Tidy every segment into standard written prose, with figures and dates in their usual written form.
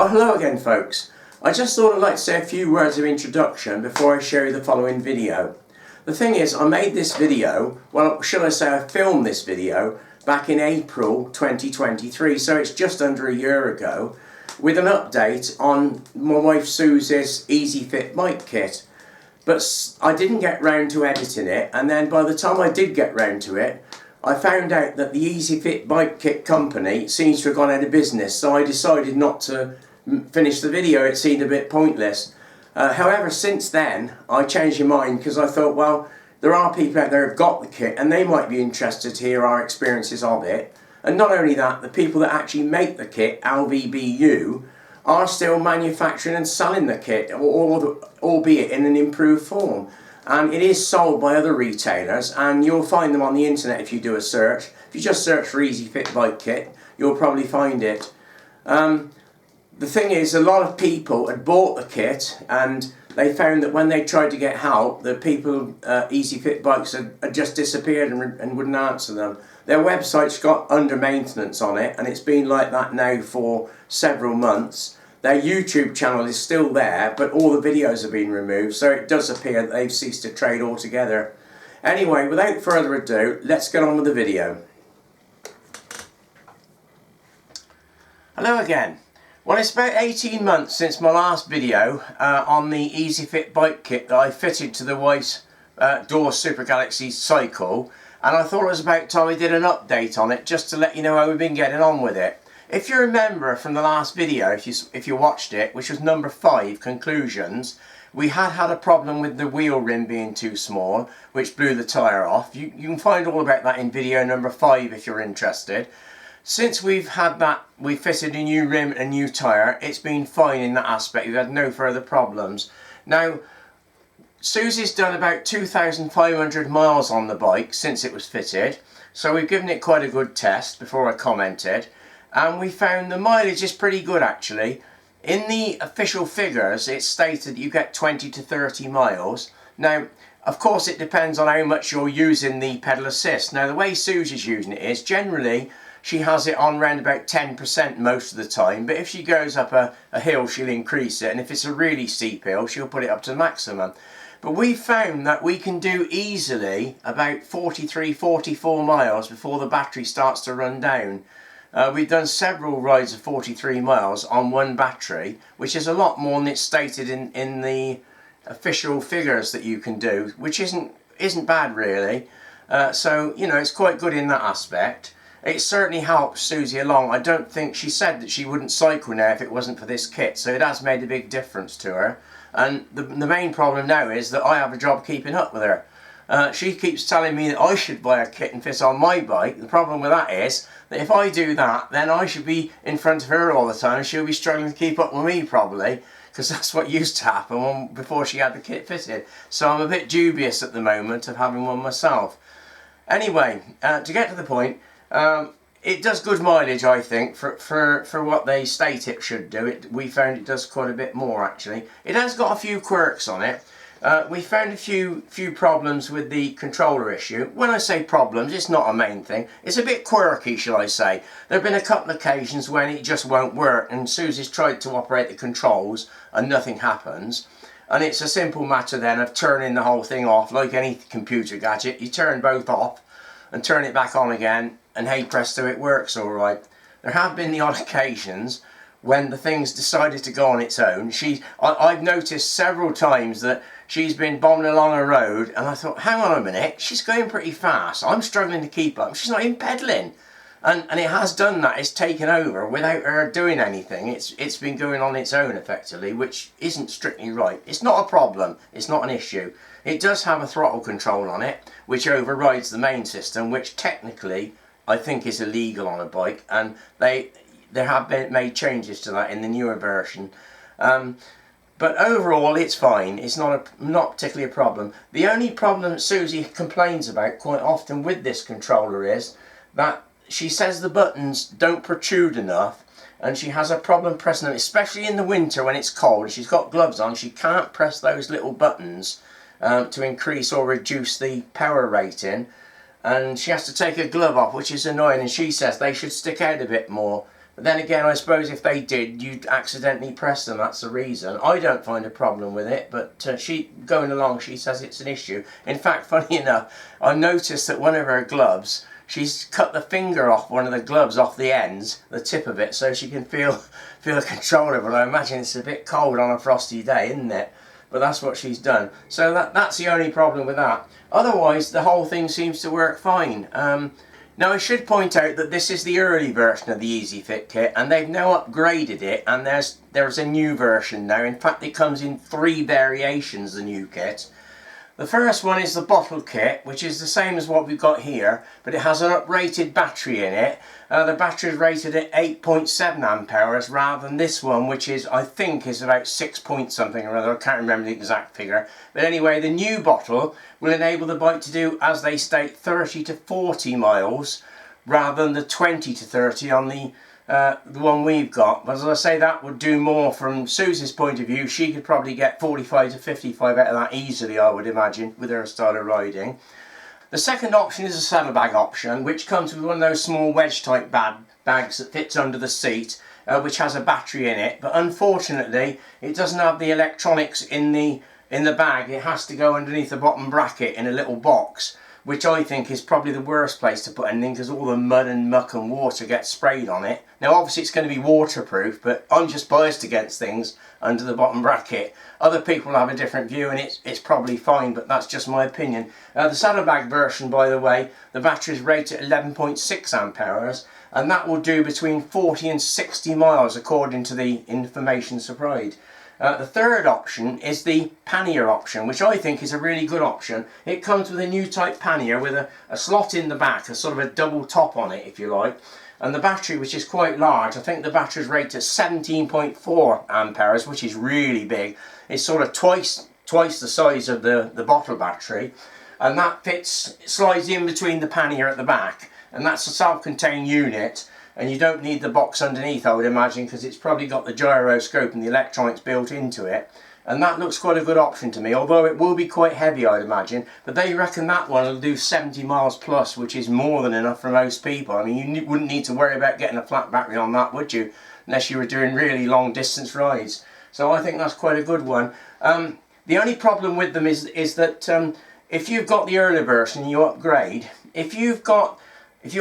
Oh, hello again folks. I just thought I'd like to say a few words of introduction before I show you the following video. The thing is, I made this video, well shall I say I filmed this video back in April 2023, so it's just under a year ago, with an update on my wife Susie's Easifit bike kit. But I didn't get round to editing it, and then by the time I did get round to it, I found out that the Easifit bike kit company seems to have gone out of business, so I decided not to finish the video. It seemed a bit pointless. However, since then I changed my mind, because I thought, well, there are people out there who've got the kit and they might be interested to hear our experiences of it. And not only that, the people that actually make the kit, LVBU, are still manufacturing and selling the kit, albeit in an improved form. And it is sold by other retailers, and you'll find them on the internet if you do a search. If you just search for Easifit bike kit, you'll probably find it. The thing is, a lot of people had bought the kit and they found that when they tried to get help, the people Easifit bikes had just disappeared and wouldn't answer them. Their website's got under maintenance on it, and it's been like that now for several months. Their YouTube channel is still there, but all the videos have been removed, so it does appear that they've ceased to trade altogether. Anyway, without further ado, let's get on with the video. Hello again. Well, it's about 18 months since my last video on the Easifit bike kit that I fitted to the wife's Door Super Galaxy cycle, and I thought it was about time I did an update on it just to let you know how we've been getting on with it. If you remember from the last video, if you watched it, which was number 5, conclusions, we had a problem with the wheel rim being too small, which blew the tyre off. You can find all about that in video number 5 if you're interested. Since we've had that, we fitted a new rim and a new tyre, it's been fine in that aspect. We've had no further problems. Now, Susie's done about 2,500 miles on the bike since it was fitted, so we've given it quite a good test before I commented. And we found the mileage is pretty good actually. In the official figures it's stated you get 20 to 30 miles. Now of course it depends on how much you're using the pedal assist. Now the way Susie's using it is generally she has it on around about 10% most of the time, but if she goes up a hill she'll increase it, and if it's a really steep hill she'll put it up to maximum. But we found that we can do easily about 43-44 miles before the battery starts to run down. We've done several rides of 43 miles on one battery, which is a lot more than it's stated in the official figures that you can do, which isn't bad really. So you know, it's quite good in that aspect. It certainly helps Susie along. I don't think, she said that she wouldn't cycle now if it wasn't for this kit, so it has made a big difference to her. And the main problem now is that I have a job keeping up with her. She keeps telling me that I should buy a kit and fit on my bike. The problem with that is that if I do that, then I should be in front of her all the time. She'll be struggling to keep up with me probably, because that's what used to happen before she had the kit fitted. So I'm a bit dubious at the moment of having one myself. Anyway, to get to the point, it does good mileage, I think, for what they state it should do. We found it does quite a bit more actually. It has got a few quirks on it. We found a few problems with the controller issue. When I say problems, it's not a main thing. It's a bit quirky, shall I say. There have been a couple of occasions when it just won't work, and Susie's tried to operate the controls and nothing happens. And it's a simple matter then of turning the whole thing off. Like any computer gadget, you turn both off and turn it back on again, and hey presto, it works alright. There have been the odd occasions when the thing's decided to go on its own. I've noticed several times that she's been bombing along a road and I thought, hang on a minute, she's going pretty fast, I'm struggling to keep up, she's not even pedaling. And it has done that, it's taken over without her doing anything. It's been going on its own effectively, which isn't strictly right. It's not a problem, it's not an issue. It does have a throttle control on it, which overrides the main system, which technically I think is illegal on a bike, and there have been made changes to that in the newer version. But overall it's fine, it's not particularly a problem. The only problem that Susie complains about quite often with this controller is that she says the buttons don't protrude enough, and she has a problem pressing them, especially in the winter when it's cold. She's got gloves on, she can't press those little buttons to increase or reduce the power rating, and she has to take her glove off, which is annoying, and she says they should stick out a bit more But then again, I suppose if they did, you'd accidentally press them, that's the reason. I don't find a problem with it, but she, going along, she says it's an issue. In fact, funny enough, I noticed that one of her gloves, she's cut the finger off one of the gloves off the ends, the tip of it, so she can feel the controller. But I imagine it's a bit cold on a frosty day, isn't it? But that's what she's done. So that's the only problem with that. Otherwise, the whole thing seems to work fine. Now, I should point out that this is the early version of the Easifit kit, and they've now upgraded it, and there's a new version now. In fact, it comes in 3 variations, the new kit. The first one is the bottle kit, which is the same as what we've got here, but it has an uprated battery in it. The battery is rated at 8.7 amp hours rather than this one, which is, I think, is about 6 point something or other. I can't remember the exact figure. But anyway, the new bottle will enable the bike to do, as they state, 30 to 40 miles rather than the 20 to 30 on the one we've got. But as I say, that would do more from Susie's point of view. She could probably get 45 to 55 out of that easily, I would imagine, with her style of riding. The second option is a saddlebag option, which comes with one of those small wedge type bags that fits under the seat, which has a battery in it. But unfortunately, it doesn't have the electronics in the bag. It has to go underneath the bottom bracket in a little box, which I think is probably the worst place to put anything, because all the mud and muck and water gets sprayed on it. Now obviously it's going to be waterproof, but I'm just biased against things under the bottom bracket. Other people have a different view, and it's probably fine, but that's just my opinion. The saddlebag version, by the way, the battery is rated at 11.6 amp hours, and that will do between 40 and 60 miles according to the information supplied. The third option is the pannier option, which I think is a really good option. It comes with a new type pannier with a slot in the back, a sort of a double top on it, if you like. And the battery, which is quite large, I think the battery is rated at 17.4 amp hours, which is really big. It's sort of twice the size of the bottle battery. And that slides in between the pannier at the back. And that's a self-contained unit. And you don't need the box underneath, I would imagine, because it's probably got the gyroscope and the electronics built into it. And that looks quite a good option to me, although it will be quite heavy, I'd imagine. But they reckon that one will do 70 miles plus, which is more than enough for most people. I mean, you wouldn't need to worry about getting a flat battery on that, would you? Unless you were doing really long distance rides. So I think that's quite a good one. The only problem with them is that if you've got the earlier version and you upgrade, if you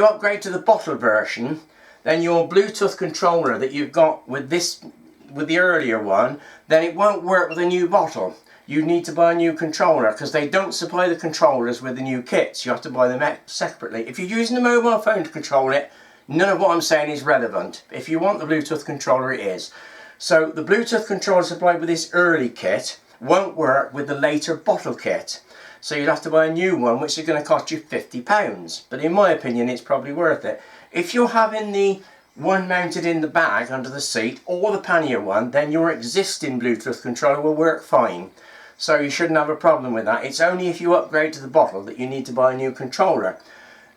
upgrade to the bottle version, then your Bluetooth controller that you've got with the earlier one, then it won't work with a new bottle. You need to buy a new controller, because they don't supply the controllers with the new kits. You have to buy them separately. If you're using a mobile phone to control it, none of what I'm saying is relevant. If you want the Bluetooth controller, it is. So the Bluetooth controller supplied with this early kit won't work with the later bottle kit. So you'd have to buy a new one, which is going to cost you £50. But in my opinion, it's probably worth it. If you're having the one mounted in the bag under the seat, or the pannier one, then your existing Bluetooth controller will work fine. So you shouldn't have a problem with that. It's only if you upgrade to the bottle that you need to buy a new controller.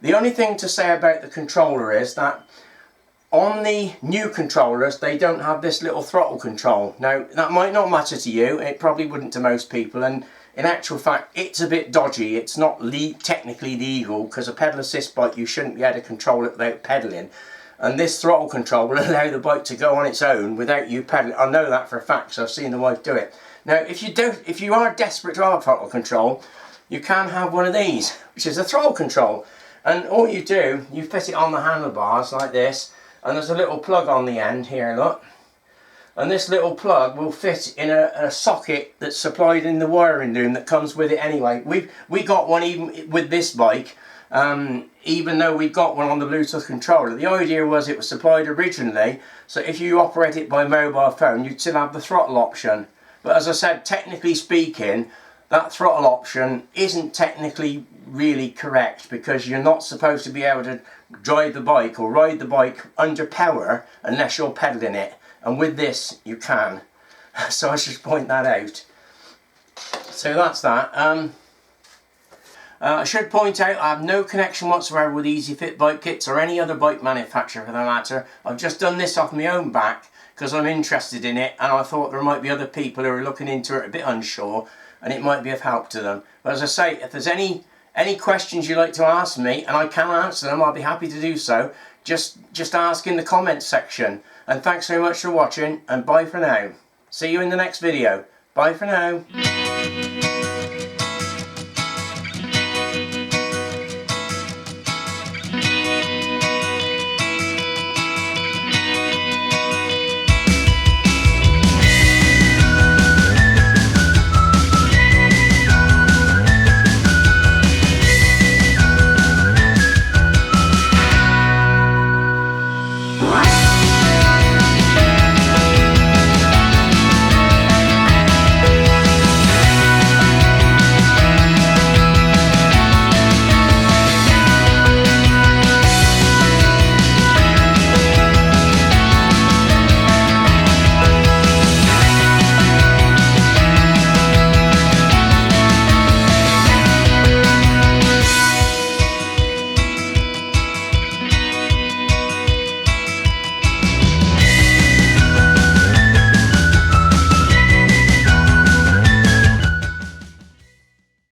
The only thing to say about the controller is that on the new controllers, they don't have this little throttle control. Now, that might not matter to you. It probably wouldn't to most people. And in actual fact, it's a bit dodgy. It's not technically legal, because a pedal assist bike, you shouldn't be able to control it without pedalling. And this throttle control will allow the bike to go on its own without you pedaling. I know that for a fact, because I've seen the wife do it. Now, if you are desperate to have a throttle control, you can have one of these, which is a throttle control. And all you do, you fit it on the handlebars like this, and there's a little plug on the end here, look. And this little plug will fit in a socket that's supplied in the wiring loom that comes with it anyway. We got one even with this bike. Even though we got one on the Bluetooth controller. The idea was it was supplied originally, so if you operate it by mobile phone, you'd still have the throttle option. But as I said, technically speaking, that throttle option isn't technically really correct, because you're not supposed to be able to drive the bike or ride the bike under power unless you're pedaling it. And with this, you can. So I should point that out. So that's that. I should point out I have no connection whatsoever with Easifit bike kits or any other bike manufacturer for that matter. I've just done this off my own back because I'm interested in it, and I thought there might be other people who are looking into it a bit unsure, and it might be of help to them. But as I say, if there's any Any questions you'd like to ask me, and I can answer them, I'll be happy to do so. Just ask in the comments section. And thanks very much for watching, and bye for now. See you in the next video. Bye for now.